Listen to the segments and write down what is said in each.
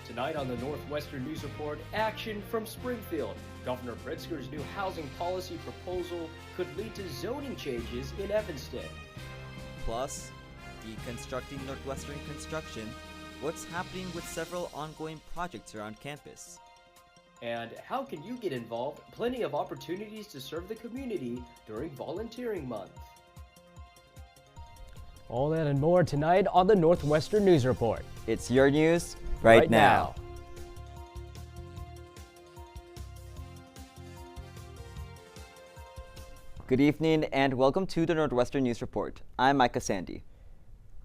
Tonight on the Northwestern News Report, action from Springfield. Governor Pritzker's new housing policy proposal could lead to zoning changes in Evanston. Plus, deconstructing Northwestern construction, what's happening with several ongoing projects around campus. And how can you get involved? Plenty of opportunities to serve the community during Volunteering Month. All that and more tonight on the Northwestern News Report. It's your news right now. Good evening and welcome to the Northwestern News Report. I'm Micah Sandy.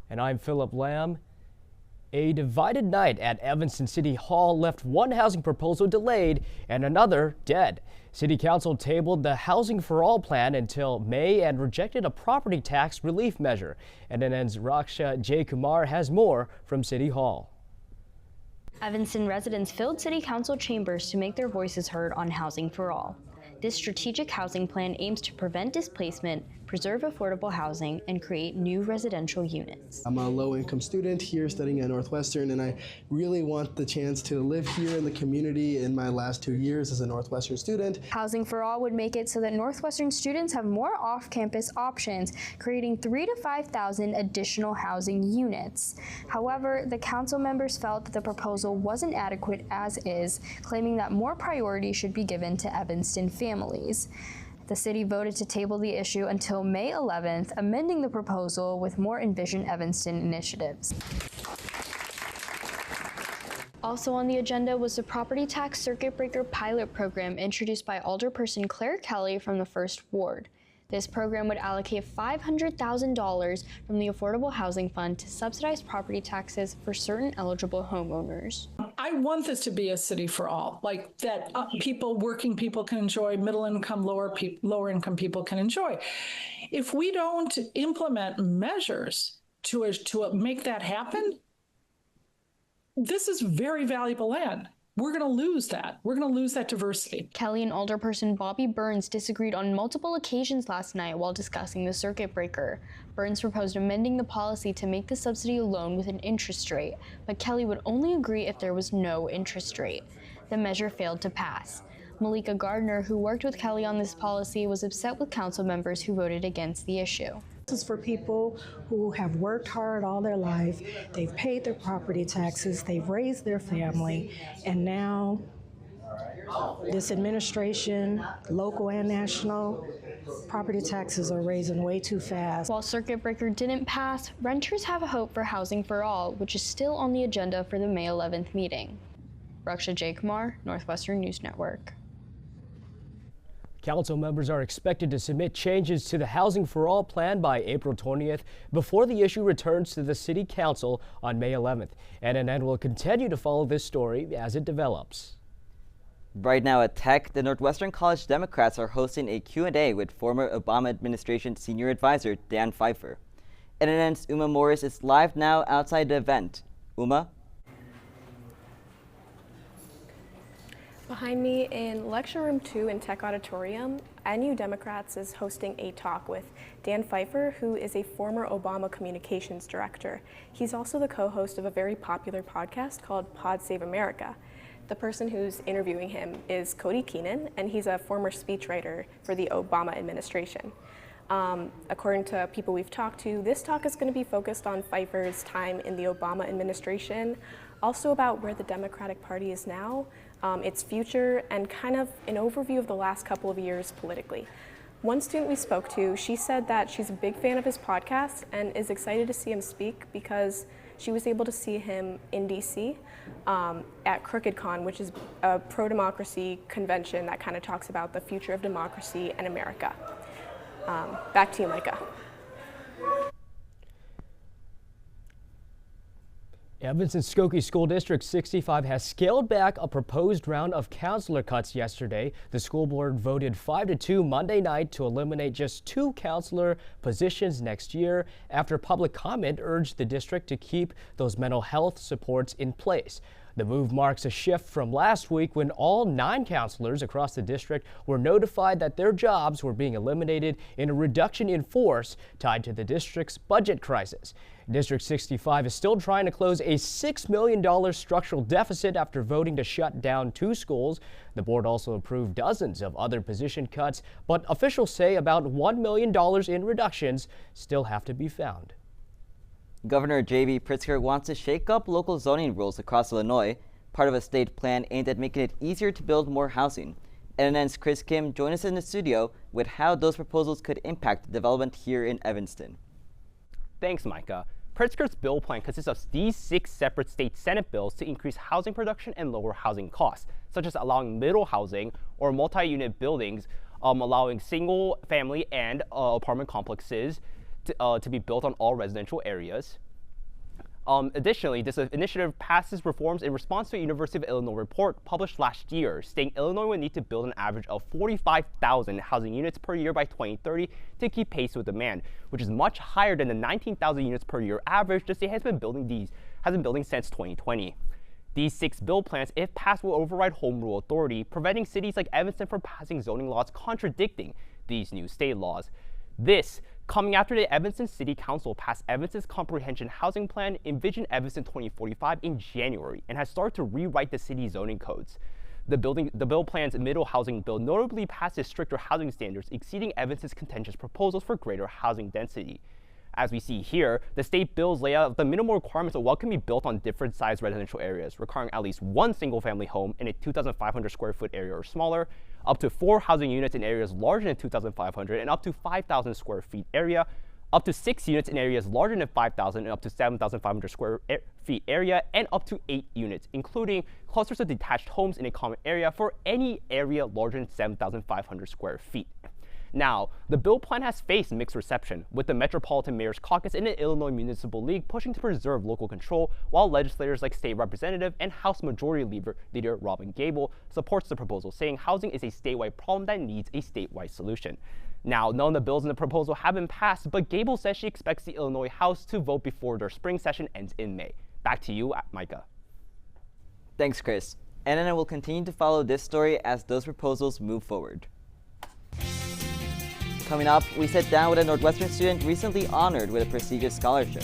And I'm Philip Lamb. A divided night at Evanston City Hall left one housing proposal delayed and another dead. City Council tabled the Housing for All plan until May and rejected a property tax relief measure. NNN's Raksha J. Kumar has more from City Hall. Evanston residents filled City Council chambers to make their voices heard on Housing for All. This strategic housing plan aims to prevent displacement, preserve affordable housing, and create new residential units. I'm a low-income student here studying at Northwestern, and I really want the chance to live here in the community in my last 2 years as a Northwestern student. Housing for All would make it so that Northwestern students have more off-campus options, creating 3,000 to 5,000 additional housing units. However, the council members felt that the proposal wasn't adequate as is, claiming that more priority should be given to Evanston families. The city voted to table the issue until May 11th, amending the proposal with more Envision Evanston initiatives. Also on the agenda was the property tax circuit breaker pilot program introduced by Alderperson Claire Kelly from the 1st Ward. This program would allocate $500,000 from the Affordable Housing Fund to subsidize property taxes for certain eligible homeowners. I want this to be a city for all, like that working people can enjoy, middle income, lower income people can enjoy. If we don't implement measures to make that happen, this is very valuable land. We're going to lose that. We're going to lose that diversity. Kelly and Alderperson Bobby Burns disagreed on multiple occasions last night while discussing the circuit breaker. Burns proposed amending the policy to make the subsidy a loan with an interest rate, but Kelly would only agree if there was no interest rate. The measure failed to pass. Malika Gardner, who worked with Kelly on this policy, was upset with council members who voted against the issue. This is for people who have worked hard all their life, they've paid their property taxes, they've raised their family, and now this administration, local and national, property taxes are raising way too fast. While circuit breaker didn't pass, renters have a hope for Housing for All, which is still on the agenda for the May 11th meeting. Raksha J. Kumar, Northwestern News Network. Council members are expected to submit changes to the Housing for All plan by April 20th before the issue returns to the City Council on May 11th. NNN will continue to follow this story as it develops. Right now at Tech, the Northwestern College Democrats are hosting a Q&A with former Obama administration senior advisor Dan Pfeiffer. NNN's Uma Morris is live now outside the event. Uma? Behind me in Lecture Room 2 in Tech Auditorium, NU Democrats is hosting a talk with Dan Pfeiffer, who is a former Obama communications director. He's also the co-host of a very popular podcast called Pod Save America. The person who's interviewing him is Cody Keenan, and he's a former speechwriter for the Obama administration. According to people we've talked to, this talk is going to be focused on Pfeiffer's time in the Obama administration, also about where the Democratic Party is now, its future, and kind of an overview of the last couple of years politically. One student we spoke to, she said that she's a big fan of his podcast and is excited to see him speak because she was able to see him in DC at CrookedCon, which is a pro-democracy convention that kind of talks about the future of democracy and America. Back to you, Micah. Evanston Skokie School District 65 has scaled back a proposed round of counselor cuts yesterday. The school board voted 5-2 Monday night to eliminate just 2 counselor positions next year after public comment urged the district to keep those mental health supports in place. The move marks a shift from last week when all 9 counselors across the district were notified that their jobs were being eliminated in a reduction in force tied to the district's budget crisis. District 65 is still trying to close a $6 million structural deficit after voting to shut down 2 schools. The board also approved dozens of other position cuts, but officials say about $1 million in reductions still have to be found. Governor J.B. Pritzker wants to shake up local zoning rules across Illinois, part of a state plan aimed at making it easier to build more housing. NNN's Chris Kim joined us in the studio with how those proposals could impact development here in Evanston. Thanks, Micah. Pritzker's bill plan consists of these 6 separate state Senate bills to increase housing production and lower housing costs, such as allowing middle housing or multi-unit buildings, allowing single-family and apartment complexes to be built on all residential areas. Additionally, this initiative passes reforms in response to a University of Illinois report published last year, stating Illinois would need to build an average of 45,000 housing units per year by 2030 to keep pace with demand, which is much higher than the 19,000 units per year average the state has been building since 2020. These 6 bill plans, if passed, will override home rule authority, preventing cities like Evanston from passing zoning laws contradicting these new state laws. This coming after the Evanston City Council passed Evanston's Comprehensive Housing Plan, Envision Evanston 2045, in January and has started to rewrite the city's zoning codes. The bill plan's middle housing bill notably passes stricter housing standards, exceeding Evanston's contentious proposals for greater housing density. As we see here, the state bills lay out the minimal requirements of what can be built on different sized residential areas, requiring at least 1 single-family home in a 2,500 square foot area or smaller, up to 4 housing units in areas larger than 2,500 and up to 5,000 square feet area, up to 6 units in areas larger than 5,000 and up to 7,500 square feet area, and up to 8 units, including clusters of detached homes in a common area for any area larger than 7,500 square feet. Now, the bill plan has faced mixed reception, with the Metropolitan Mayor's Caucus and the Illinois Municipal League pushing to preserve local control, while legislators like State Representative and House Majority Leader Robin Gable supports the proposal, saying housing is a statewide problem that needs a statewide solution. Now, none of the bills in the proposal have been passed, but Gable says she expects the Illinois House to vote before their spring session ends in May. Back to you, Micah. Thanks, Chris. NNN will continue to follow this story as those proposals move forward. Coming up, we sit down with a Northwestern student recently honored with a prestigious scholarship.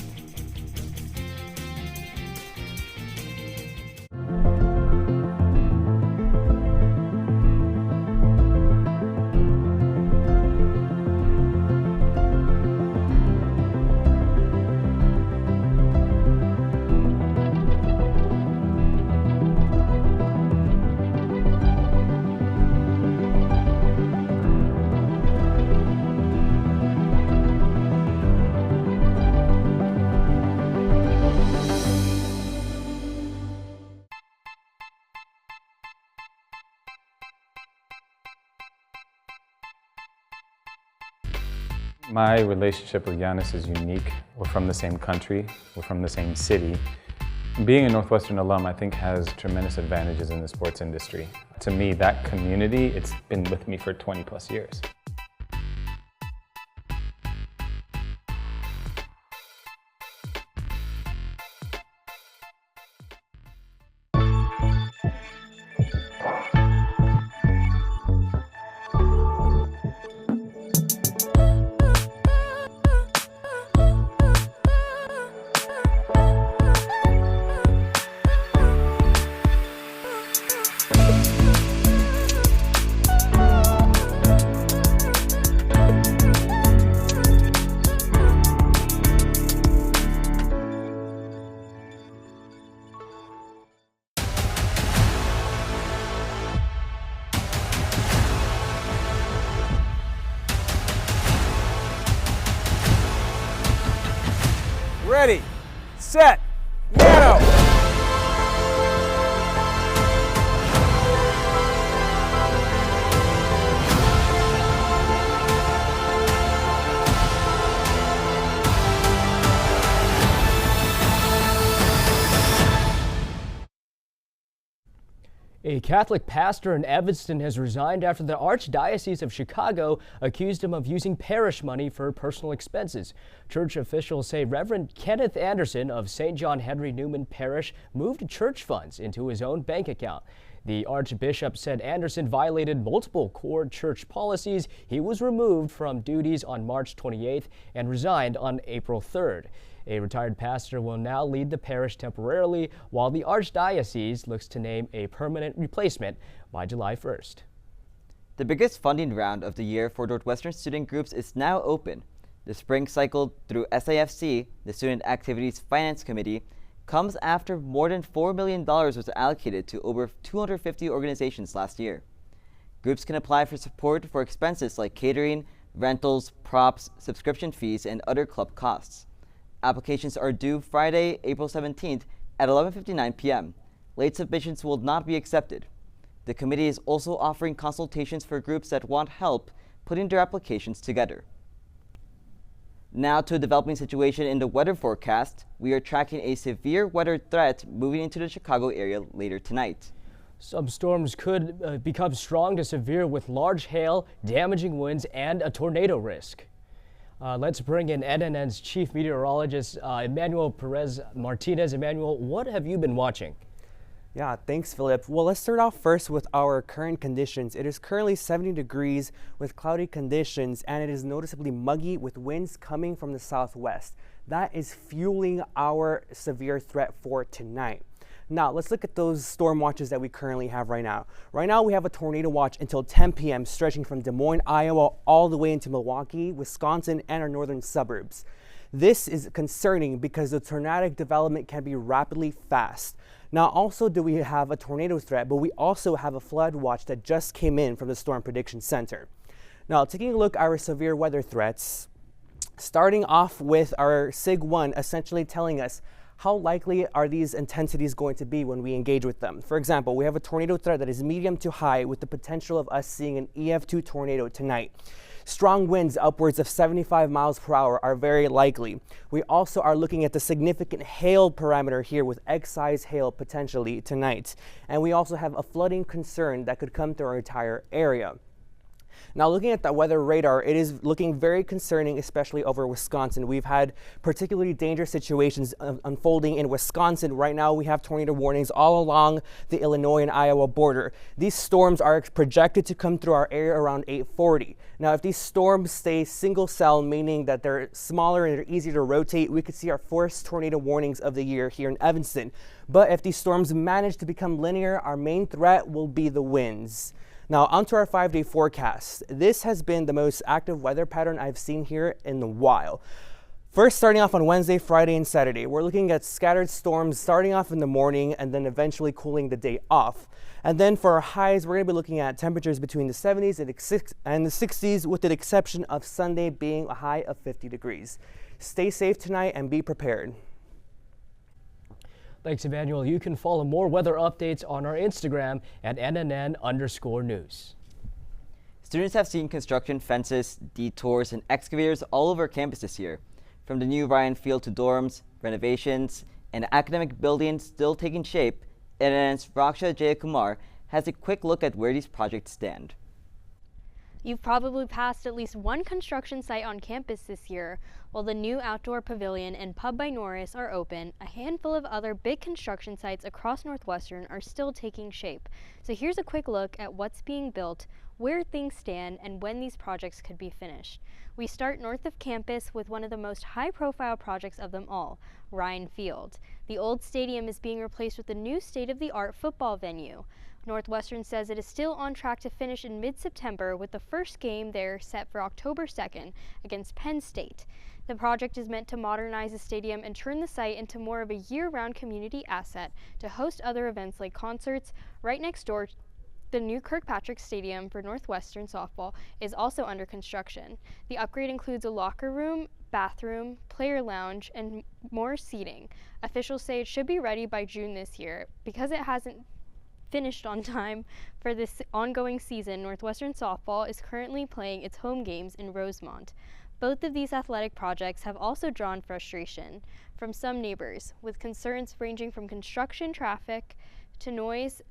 My relationship with Giannis is unique. We're from the same country, we're from the same city. Being a Northwestern alum, I think, has tremendous advantages in the sports industry. To me, that community, it's been with me for 20 plus years. Ready, set, piano! A Catholic pastor in Evanston has resigned after the Archdiocese of Chicago accused him of using parish money for personal expenses. Church officials say Reverend Kenneth Anderson of St. John Henry Newman Parish moved church funds into his own bank account. The Archbishop said Anderson violated multiple core church policies. He was removed from duties on March 28th and resigned on April 3rd. A retired pastor will now lead the parish temporarily, while the Archdiocese looks to name a permanent replacement by July 1st. The biggest funding round of the year for Northwestern student groups is now open. The spring cycle through SAFC, the Student Activities Finance Committee, comes after more than $4 million was allocated to over 250 organizations last year. Groups can apply for support for expenses like catering, rentals, props, subscription fees, and other club costs. Applications are due Friday, April 17th at 11:59 p.m. Late submissions will not be accepted. The committee is also offering consultations for groups that want help putting their applications together. Now to a developing situation in the weather forecast. We are tracking a severe weather threat moving into the Chicago area later tonight. Some storms could become strong to severe with large hail, damaging winds, and a tornado risk. Let's bring in NNN's chief meteorologist, Emmanuel Perez Martinez. Emmanuel, what have you been watching? Yeah, thanks, Philip. Well, let's start off first with our current conditions. It is currently 70 degrees with cloudy conditions, and it is noticeably muggy with winds coming from the southwest. That is fueling our severe threat for tonight. Now, let's look at those storm watches that we currently have right now. Right now, we have a tornado watch until 10 p.m. stretching from Des Moines, Iowa, all the way into Milwaukee, Wisconsin, and our northern suburbs. This is concerning because the tornadic development can be rapidly fast. Not also do we have a tornado threat, but we also have a flood watch that just came in from the Storm Prediction Center. Now, taking a look at our severe weather threats, starting off with our SIG 1 essentially telling us how likely are these intensities going to be when we engage with them. For example, we have a tornado threat that is medium to high with the potential of us seeing an EF2 tornado tonight. Strong winds upwards of 75 miles per hour are very likely. We also are looking at the significant hail parameter here with X-size hail potentially tonight. And we also have a flooding concern that could come through our entire area. Now, looking at that weather radar, it is looking very concerning, especially over Wisconsin. We've had particularly dangerous situations unfolding in Wisconsin. Right now, we have tornado warnings all along the Illinois and Iowa border. These storms are projected to come through our area around 8:40. Now, if these storms stay single cell, meaning that they're smaller and they're easier to rotate, we could see our first tornado warnings of the year here in Evanston. But if these storms manage to become linear, our main threat will be the winds. Now, onto our 5-day forecast. This has been the most active weather pattern I've seen here in a while. First, starting off on Wednesday, Friday, and Saturday, we're looking at scattered storms starting off in the morning and then eventually cooling the day off. And then for our highs, we're going to be looking at temperatures between the 70s and the 60s, with the exception of Sunday being a high of 50 degrees. Stay safe tonight and be prepared. Thanks, Emmanuel. You can follow more weather updates on our Instagram at @NNN_news. Students have seen construction, fences, detours, and excavators all over campus this year. From the new Ryan Field to dorms, renovations, and academic buildings still taking shape, NNN's Raksha Jayakumar has a quick look at where these projects stand. You've probably passed at least one construction site on campus this year. While the new outdoor pavilion and Pub by Norris are open, a handful of other big construction sites across Northwestern are still taking shape. So here's a quick look at what's being built, where things stand, and when these projects could be finished. We start north of campus with one of the most high-profile projects of them all, Ryan Field. The old stadium is being replaced with a new state-of-the-art football venue. Northwestern says it is still on track to finish in mid-September, with the first game there set for October 2nd against Penn State. The project is meant to modernize the stadium and turn the site into more of a year-round community asset to host other events like concerts. Right next door, the new Kirkpatrick Stadium for Northwestern softball is also under construction. The upgrade includes a locker room, bathroom, player lounge, and more seating. Officials say it should be ready by June this year. Because it hasn't finished on time for this ongoing season, Northwestern softball is currently playing its home games in Rosemont. Both of these athletic projects have also drawn frustration from some neighbors, with concerns ranging from construction traffic to noise,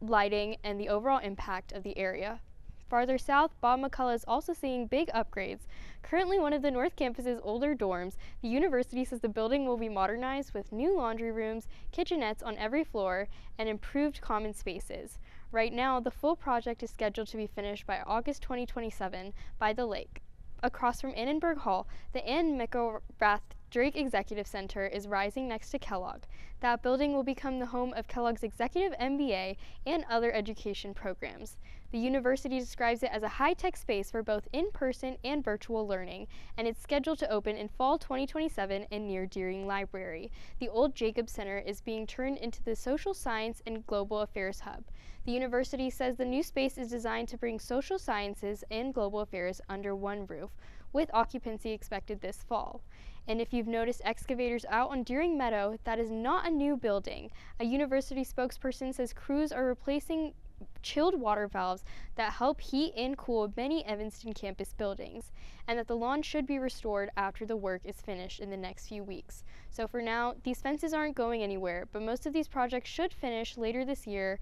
lighting, and the overall impact of the area. Farther south, Bob McCullough is also seeing big upgrades. Currently one of the North Campus's older dorms, the university says the building will be modernized with new laundry rooms, kitchenettes on every floor, and improved common spaces. Right now, the full project is scheduled to be finished by August 2027 by the lake. Across from Annenberg Hall, the Ann McElrath Drake Executive Center is rising next to Kellogg. That building will become the home of Kellogg's Executive MBA and other education programs. The university describes it as a high-tech space for both in-person and virtual learning, and it's scheduled to open in fall 2027 in near Deering Library. The old Jacobs Center is being turned into the Social Science and Global Affairs Hub. The university says the new space is designed to bring social sciences and global affairs under one roof, with occupancy expected this fall. And if you've noticed excavators out on Deering Meadow, that is not a new building. A university spokesperson says crews are replacing chilled water valves that help heat and cool many Evanston campus buildings, and that the lawn should be restored after the work is finished in the next few weeks. So for now, these fences aren't going anywhere, but most of these projects should finish later this year,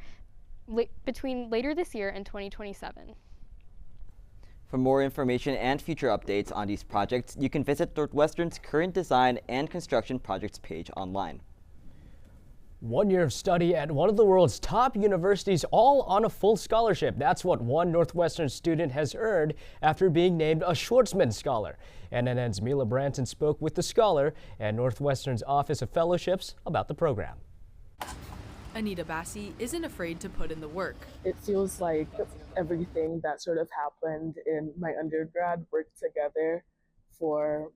between later this year and 2027. For more information and future updates on these projects, you can visit Northwestern's current design and construction projects page online. 1 year of study at one of the world's top universities, all on a full scholarship. That's what one Northwestern student has earned after being named a Schwartzman Scholar. NNN's Mila Branson spoke with the scholar and Northwestern's Office of Fellowships about the program. Anita Bassi isn't afraid to put in the work. It feels like everything that sort of happened in my undergrad worked together for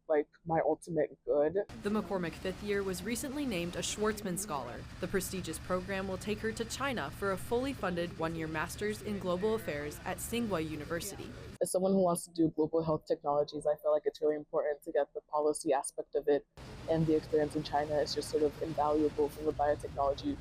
my ultimate good. The McCormick fifth year was recently named a Schwartzman Scholar. The prestigious program will take her to China for a fully funded 1-year master's in global affairs at Tsinghua University. As someone who wants to do global health technologies, I feel like it's really important to get the policy aspect of it, and the experience in China is just sort of invaluable from a biotechnology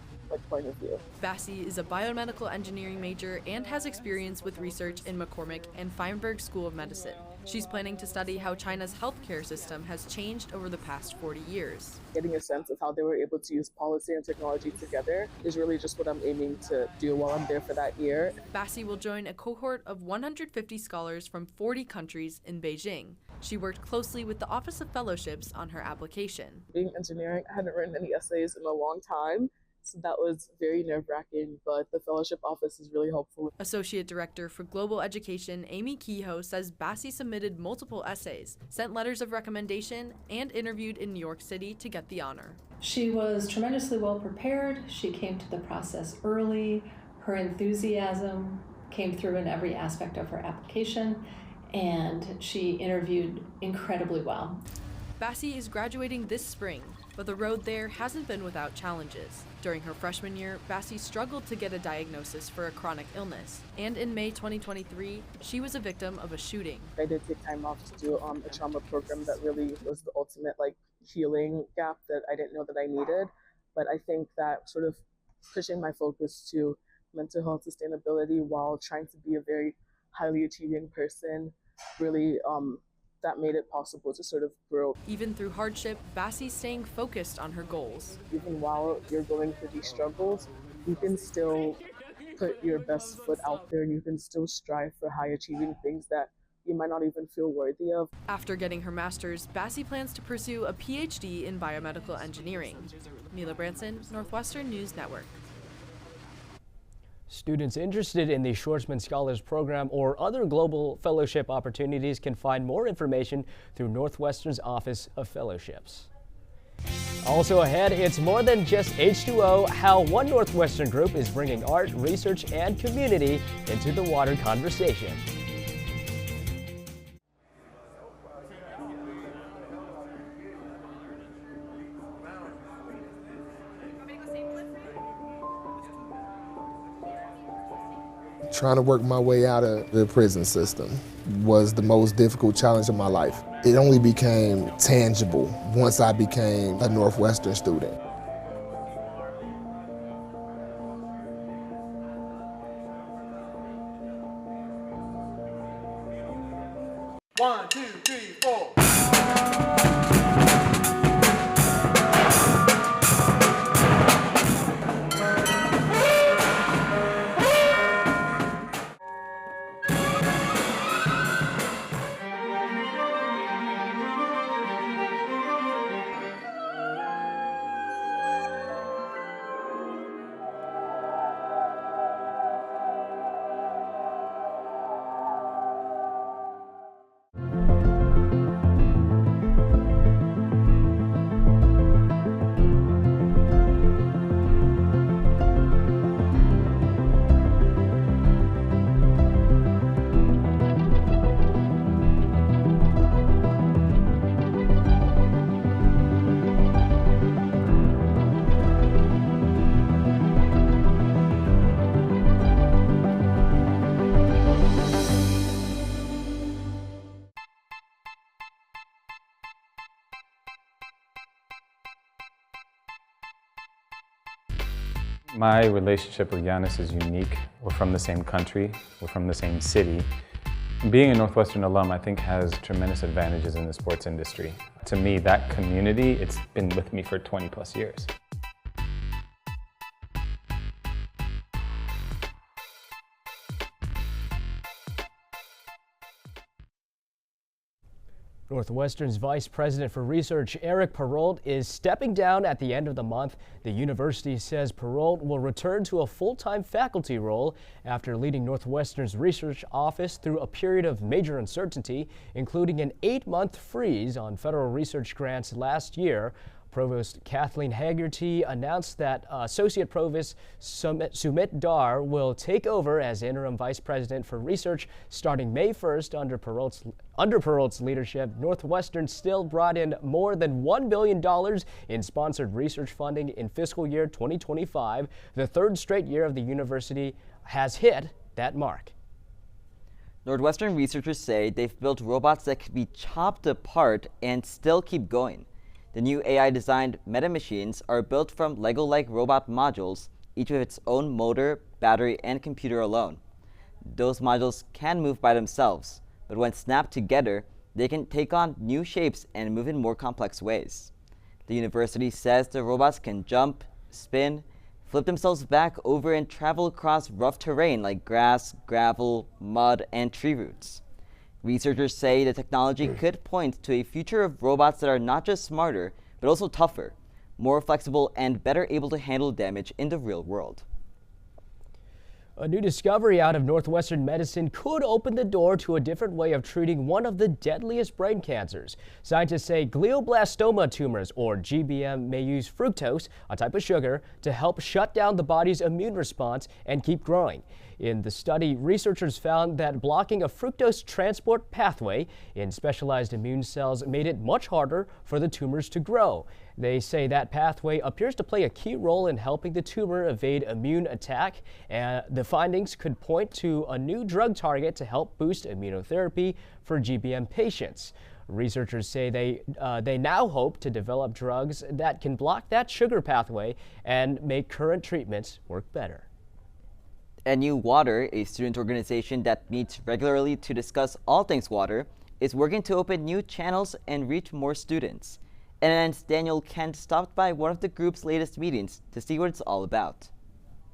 point of view. Bassi is a biomedical engineering major and has experience with research in McCormick and Feinberg School of Medicine. She's planning to study how China's healthcare system has changed over the past 40 years. Getting a sense of how they were able to use policy and technology together is really just what I'm aiming to do while I'm there for that year. Bassi will join a cohort of 150 scholars from 40 countries in Beijing. She worked closely with the Office of Fellowships on her application. Being engineering, I hadn't written any essays in a long time. So that was very nerve-wracking, but the fellowship office is really helpful. Associate Director for Global Education Amy Kehoe says Bassi submitted multiple essays, sent letters of recommendation, and interviewed in New York City to get the honor. She was tremendously well prepared. She came to the process early. Her enthusiasm came through in every aspect of her application, and she interviewed incredibly well. Bassi is graduating this spring, but the road there hasn't been without challenges. During her freshman year, Bassi struggled to get a diagnosis for a chronic illness, and in May 2023, she was a victim of a shooting. I did take time off to do a trauma program that really was the ultimate healing gap that I didn't know that I needed, but I think that sort of pushing my focus to mental health sustainability while trying to be a very highly achieving person really that made it possible to sort of grow. Even through hardship, Bassi's staying focused on her goals. Even while you're going through these struggles, you can still put your best foot out there. You can still strive for high achieving things that you might not even feel worthy of. After getting her master's, Bassi plans to pursue a PhD in biomedical engineering. Mila Branson, Northwestern News Network. Students interested in the Schwartzman Scholars Program or other global fellowship opportunities can find more information through Northwestern's Office of Fellowships. Also ahead, it's more than just H2O, how one Northwestern group is bringing art, research, and community into the water conversation. Trying to work my way out of the prison system was the most difficult challenge of my life. It only became tangible once I became a Northwestern student. One, two, three, four. My relationship with Giannis is unique. We're from the same country, we're from the same city. Being a Northwestern alum, I think, has tremendous advantages in the sports industry. To me, that community, it's been with me for 20 plus years. Northwestern's Vice President for Research, Eric Perrault, is stepping down at the end of the month. The university says Perrault will return to a full-time faculty role after leading Northwestern's research office through a period of major uncertainty, including an 8-month freeze on federal research grants last year. Provost Kathleen Haggerty announced that Associate Provost Sumit Dar will take over as interim vice president for research starting May 1st. Under Perrault's leadership, Northwestern still brought in more than $1 billion in sponsored research funding in fiscal year 2025. The third straight year of the university has hit that mark. Northwestern researchers say they've built robots that can be chopped apart and still keep going. The new AI-designed meta-machines are built from Lego-like robot modules, each with its own motor, battery, and computer alone. Those modules can move by themselves, but when snapped together, they can take on new shapes and move in more complex ways. The university says the robots can jump, spin, flip themselves back over, and travel across rough terrain like grass, gravel, mud, and tree roots. Researchers say the technology could point to a future of robots that are not just smarter, but also tougher, more flexible, and better able to handle damage in the real world. A new discovery out of Northwestern medicine could open the door to a different way of treating one of the deadliest brain cancers. Scientists say glioblastoma tumors, or GBM, may use fructose, a type of sugar, to help shut down the body's immune response and keep growing. In the study, researchers found that blocking a fructose transport pathway in specialized immune cells made it much harder for the tumors to grow. They say that pathway appears to play a key role in helping the tumor evade immune attack, and the findings could point to a new drug target to help boost immunotherapy for GBM patients. Researchers say they now hope to develop drugs that can block that sugar pathway and make current treatments work better. NU Water, a student organization that meets regularly to discuss all things water, is working to open new channels and reach more students. NNN's Daniel Kent stopped by one of the group's latest meetings to see what it's all about.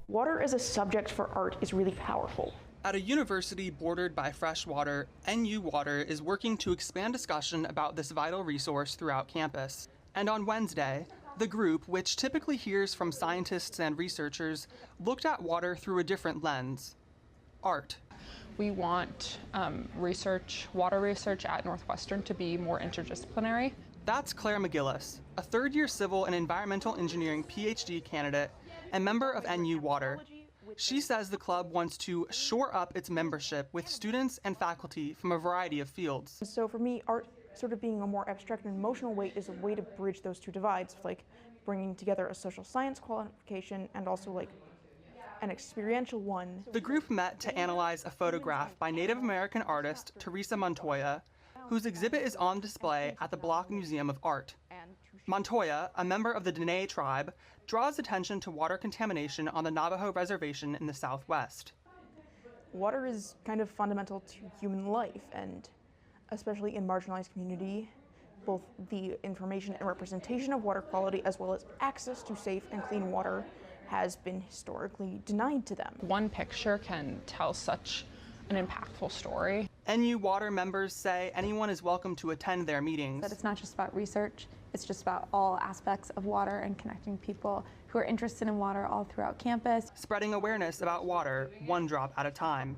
Water as a subject for art is really powerful. At a university bordered by fresh water, NU Water is working to expand discussion about this vital resource throughout campus. And on Wednesday, the group, which typically hears from scientists and researchers, looked at water through a different lens: art. We want water research at Northwestern to be more interdisciplinary. That's Claire McGillis, a third-year civil and environmental engineering PhD candidate and member of NU Water. She says the club wants to shore up its membership with students and faculty from a variety of fields. So for me, art sort of being a more abstract and emotional way is a way to bridge those two divides, like bringing together a social science qualification and also like an experiential one. The group met to analyze a photograph by Native American artist Teresa Montoya, whose exhibit is on display at the Block Museum of Art. Montoya, a member of the Dene tribe, draws attention to water contamination on the Navajo Reservation in the Southwest. Water is kind of fundamental to human life, and especially in marginalized community, both the information and representation of water quality as well as access to safe and clean water has been historically denied to them. One picture can tell such an impactful story. NU Water members say anyone is welcome to attend their meetings. That it's not just about research, it's just about all aspects of water and connecting people who are interested in water all throughout campus. Spreading awareness about water, one drop at a time.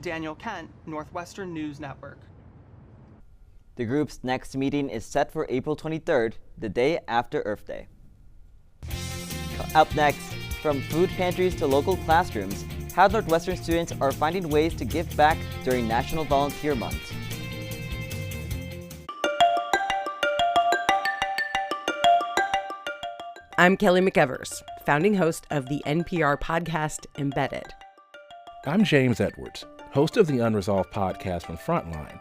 Daniel Kent, Northwestern News Network. The group's next meeting is set for April 23rd, the day after Earth Day. Up next, from food pantries to local classrooms, how Northwestern students are finding ways to give back during National Volunteer Month. I'm Kelly McEvers, founding host of the NPR podcast Embedded. I'm James Edwards, host of the Unresolved podcast from Frontline.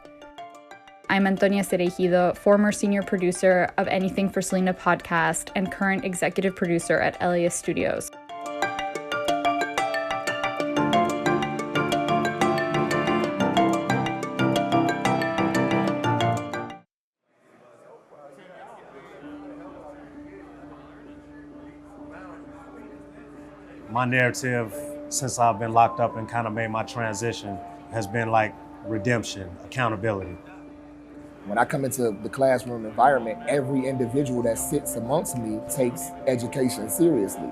I'm Antonia Cereijido, former senior producer of Anything for Selena podcast and current executive producer at Elias Studios. My narrative, since I've been locked up and kind of made my transition, has been like redemption, accountability. When I come into the classroom environment, every individual that sits amongst me takes education seriously.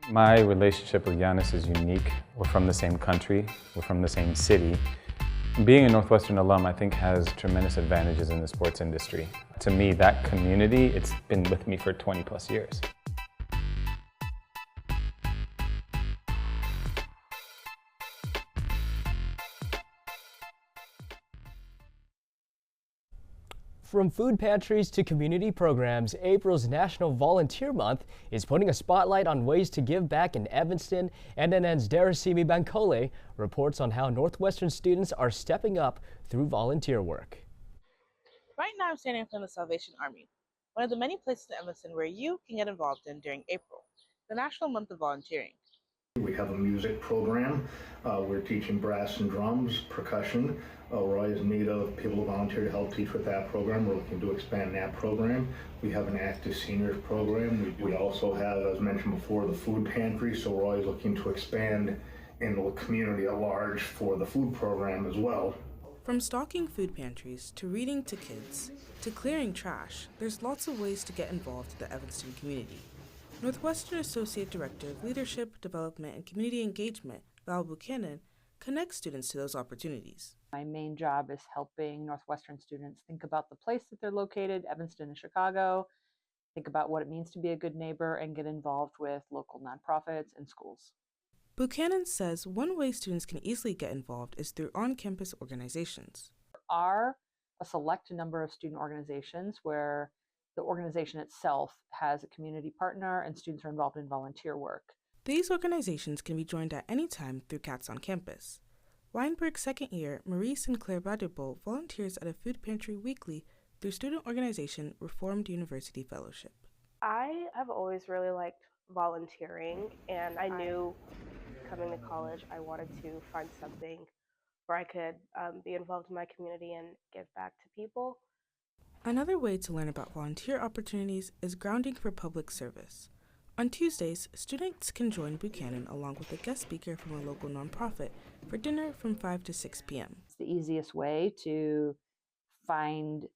My relationship with Giannis is unique. We're from the same country, we're from the same city. Being a Northwestern alum, I think, has tremendous advantages in the sports industry. To me, that community, it's been with me for 20 plus years. From food pantries to community programs, April's National Volunteer Month is putting a spotlight on ways to give back in Evanston. NNN's Darasimi Bankole reports on how Northwestern students are stepping up through volunteer work. Right now I'm standing in front of the Salvation Army, one of the many places in Evanston where you can get involved in during April, the National Month of Volunteering. We have a music program. We're teaching brass and drums, percussion. We're always in need of people to volunteer to help teach with that program. We're looking to expand that program. We have an active seniors program. We also have, as mentioned before, the food pantry, so we're always looking to expand in the community at large for the food program as well. From stocking food pantries, to reading to kids, to clearing trash, there's lots of ways to get involved in the Evanston community. Northwestern Associate Director of Leadership, Development, and Community Engagement, Val Buchanan, connects students to those opportunities. My main job is helping Northwestern students think about the place that they're located, Evanston and Chicago, think about what it means to be a good neighbor, and get involved with local nonprofits and schools. Buchanan says one way students can easily get involved is through on-campus organizations. There are a select number of student organizations where the organization itself has a community partner and students are involved in volunteer work. These organizations can be joined at any time through Cats on Campus. Weinberg's second year, Marie Sinclair Badebo volunteers at a food pantry weekly through student organization Reformed University Fellowship. I have always really liked volunteering, and I knew coming to college I wanted to find something where I could be involved in my community and give back to people. Another way to learn about volunteer opportunities is Grounding for Public Service. On Tuesdays, students can join Buchanan along with a guest speaker from a local nonprofit for dinner from 5 to 6 p.m. It's the easiest way to find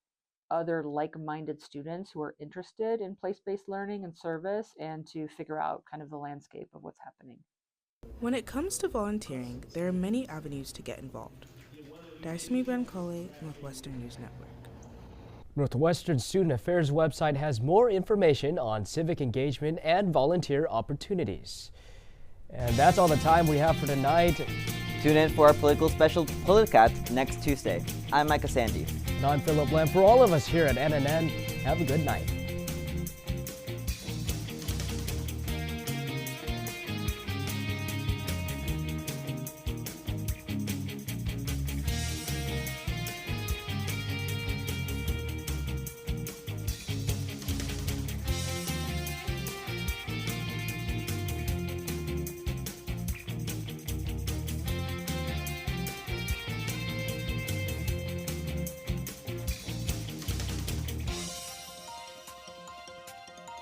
other like-minded students who are interested in place-based learning and service and to figure out kind of the landscape of what's happening. When it comes to volunteering, there are many avenues to get involved. Darasimi Bankole, Northwestern News Network. Northwestern Student Affairs website has more information on civic engagement and volunteer opportunities. And that's all the time we have for tonight. Tune in for our political special Politicat next Tuesday. I'm Micah Sandy. And I'm Philip Lamb. For all of us here at NNN, have a good night.